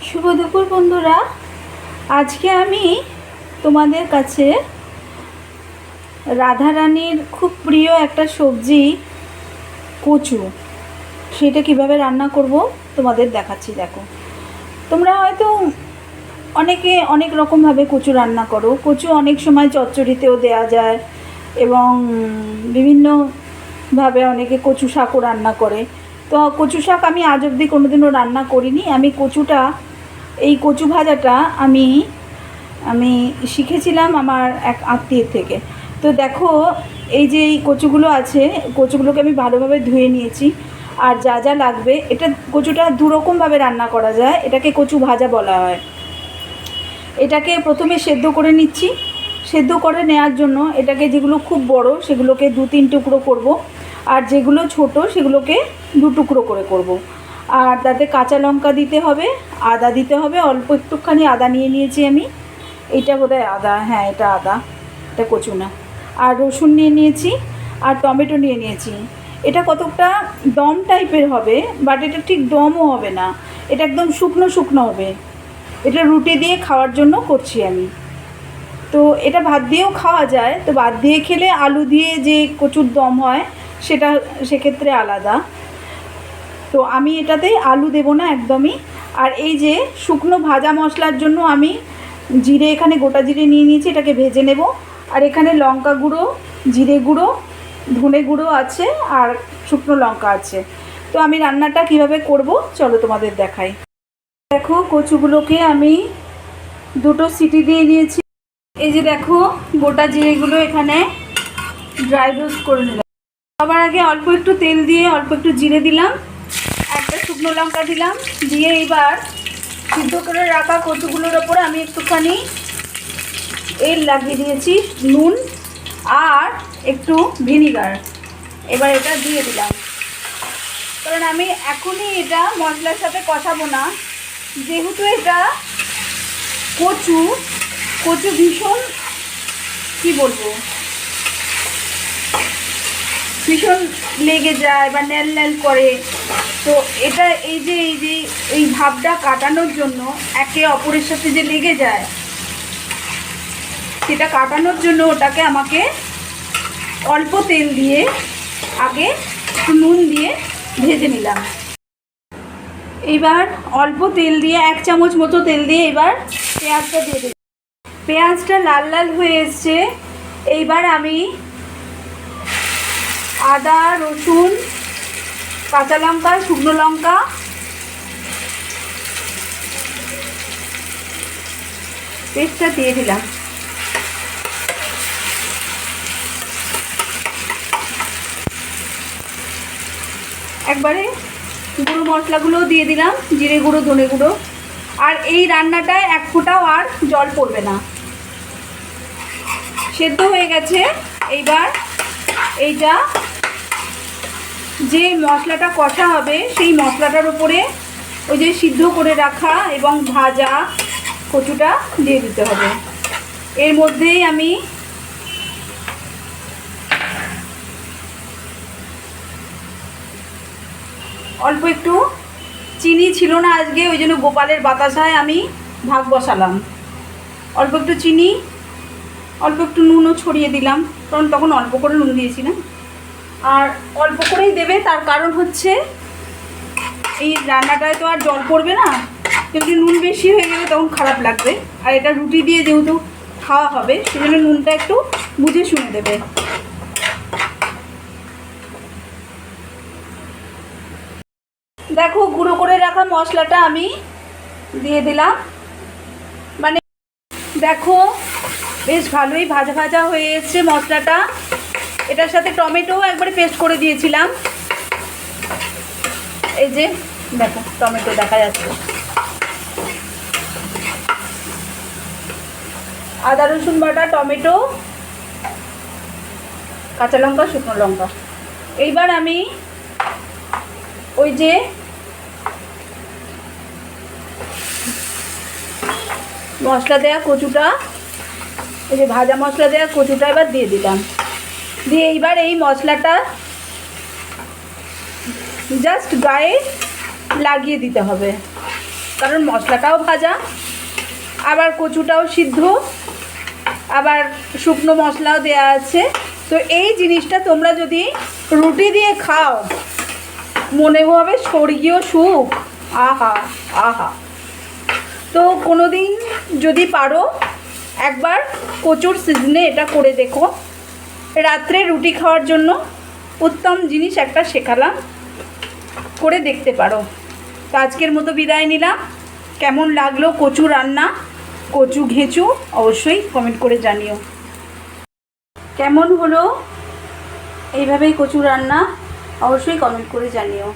শুভ দুপুর বন্ধুরা। আজকে আমি তোমাদের কাছে রাধারানীর খুব প্রিয় একটা সবজি কচু, সেটা কিভাবে রান্না করব তোমাদের দেখাচ্ছি। দেখো, তোমরা হয়তো অনেকে অনেক রকমভাবে কচু রান্না করো। কচু অনেক সময় চচ্চড়িতেও দেয়া যায় এবং বিভিন্নভাবে অনেকে কচু শাকও রান্না করে। তো কচু শাক আমি আজ অবধি কোনোদিনও রান্না করিনি। আমি কচুটা, এই কচু ভাজাটা আমি শিখেছিলাম আমার এক আত্মীয়ের থেকে। তো দেখো, এই যে এই কচুগুলো আছে, কচুগুলোকে আমি ভালোভাবে ধুয়ে নিয়েছি। আর যা যা লাগবে, এটা কচুটা দুরকমভাবে রান্না করা যায়। এটাকে কচু ভাজা বলা হয়। এটাকে প্রথমে সেদ্ধ করে নিচ্ছি। সেদ্ধ করে নেওয়ার জন্য এটাকে, যেগুলো খুব বড় সেগুলোকে 2-3 টুকরো করব, আর যেগুলো ছোট সেগুলোকে 2 টুকরো করে করব। আর তাতে কাঁচা লঙ্কা দিতে হবে, আদা দিতে হবে, অল্প একটুখানি আদা নিয়ে নিয়েছি আমি। এটা বোধহয় আদা, হ্যাঁ এটা আদা, এটা কচু না। আর রসুন নিয়ে নিয়েছি, আর টমেটো নিয়ে নিয়েছি। এটা কতকটা দম টাইপের হবে, বাট এটা ঠিক দমও হবে না, এটা একদম শুকনো শুকনো হবে। এটা রুটি দিয়ে খাওয়ার জন্য করছি আমি। তো এটা ভাত দিয়েও খাওয়া যায়। তো ভাত দিয়ে খেলে আলু দিয়ে যে কচুর দম হয় সেটা সেক্ষেত্রে আলাদা। তো আমি এটাতে আলু দেব না একদমই। আর এই যে শুকনো ভাজা মশলার জন্য আমি জিরে, এখানে গোটা জিরে নিয়ে নিয়েছি, এটাকে ভেজে নেব। আর এখানে লঙ্কা গুঁড়ো, জিরে গুঁড়ো, ধনে গুঁড়ো আছে, আর শুকনো লঙ্কা আছে। তো আমি রান্নাটা কিভাবে করব চলো তোমাদের দেখাই। দেখো, কচুগুলোকে আমি 2টো সিটি দিয়ে নিয়েছি। এই যে দেখো, গোটা জিরেগুলো এখানে ড্রাই রোস্ট করে নিলাম। সবার আগে অল্প একটু তেল দিয়ে অল্প একটু জিরে দিলাম, একটা শুকনো লঙ্কা দিলাম, দিয়ে এবার সিদ্ধ করে রাখা কচুগুলোর ওপর আমি একটুখানি এর লাগিয়ে দিয়েছি, নুন আর একটু ভিনিগার। এবার এটা দিয়ে দিলাম, কারণ আমি এখনই এটা মশলার সাথে কষাবো না, যেহেতু এটা কচু ভীষণ, কি বলবো, ভীষণ লেগে যায় বা ন্যাল ন্যাল করে। তো এটা এই ভাবটা কাটানোর জন্য, একে অপরের সাথে যে লেগে যায় সেটা কাটানোর জন্য ওটাকে আমাকে অল্প তেল দিয়ে আগে একটু নুন দিয়ে ভেজে নিলাম। এবার অল্প তেল দিয়ে, 1 চামচ মতো তেল দিয়ে এবার পেঁয়াজটা দিয়ে দিলাম। পেঁয়াজটা লাল লাল হয়ে এসছে। এইবার আমি আদা, রসুন, কাঁচা লঙ্কা, শুকনো লঙ্কা, পেস্টটা দিয়ে দিলাম। একবারে গুঁড়ো মশলাগুলোও দিয়ে দিলাম, জিরে গুঁড়ো, ধনে গুঁড়ো। আর এই রান্নাটায় 1 ফোঁটাও আর জল পড়বে না, সেদ্ধ হয়ে গেছে। এইবার এইটা যে মশলাটা কষা হবে সেই মশলাটার উপরে ওই যে সিদ্ধ করে রাখা এবং ভাজা কচুটা দিয়ে দিতে হবে। এর মধ্যেই আমি অল্প একটু, চিনি ছিল না আজকে, ওই জন্য গোপালের বাতাসায় আমি ভাগ বসালাম। অল্প একটু চিনি, অল্প একটু নুনও ছড়িয়ে দিলাম, কারণ তখন অল্প করে নুন দিয়েছি না। আর অল্প করেই দেবে, তার কারণ হচ্ছে এই রান্নাটায় তো আর জল পড়বে না, কিন্তু নুন বেশি হয়ে গেলে তখন খারাপ লাগবে। আর এটা রুটি দিয়ে যেহেতু খাওয়া হবে, সেজন্য নুনটা একটু বুঝে শুনে দেবে। দেখো, গুঁড়ো করে রাখা মশলাটা আমি দিয়ে দিলাম। মানে দেখো, বেশ ভালোই ভাজা ভাজা হয়ে এসছে মশলাটা। এটার সাথে টমেটোও একবারে পেস্ট করে দিয়েছিলাম। এই যে দেখো, টমেটো দেখা যাচ্ছে, আদা রসুন বাটা, টমেটো, কাঁচা লঙ্কা, শুকনো লঙ্কা। এইবার আমি ওই যে মশলা দেয়া কচুটা, এই যে ভাজা মশলা দেওয়া কচুটা এবার দিয়ে দিলাম। দিয়ে এইবার এই মশলাটা জাস্ট গায়ে লাগিয়ে দিতে হবে। কারণ মশলাটাও ভাজা, আবার কচুটাও সিদ্ধ, আবার শুকনো মশলাও দেওয়া আছে। তো এই জিনিসটা তোমরা যদি রুটি দিয়ে খাও মনে হবে স্বর্গীয় সুখ। আহা আহা। তো কোনো দিন যদি পারো একবার কচুর সিজনে এটা করে দেখো। রাত্রে রুটি খাওয়ার জন্য উত্তম জিনিস একটা শেখালাম, করে দেখতে পারো। তো আজকের মতো বিদায় নিলাম। কেমন লাগলো কচু রান্না, কচু ঘেঁচু অবশ্যই কমেন্ট করে জানিও। কেমন হলো এইভাবেই কচু রান্না অবশ্যই কমেন্ট করে জানিও।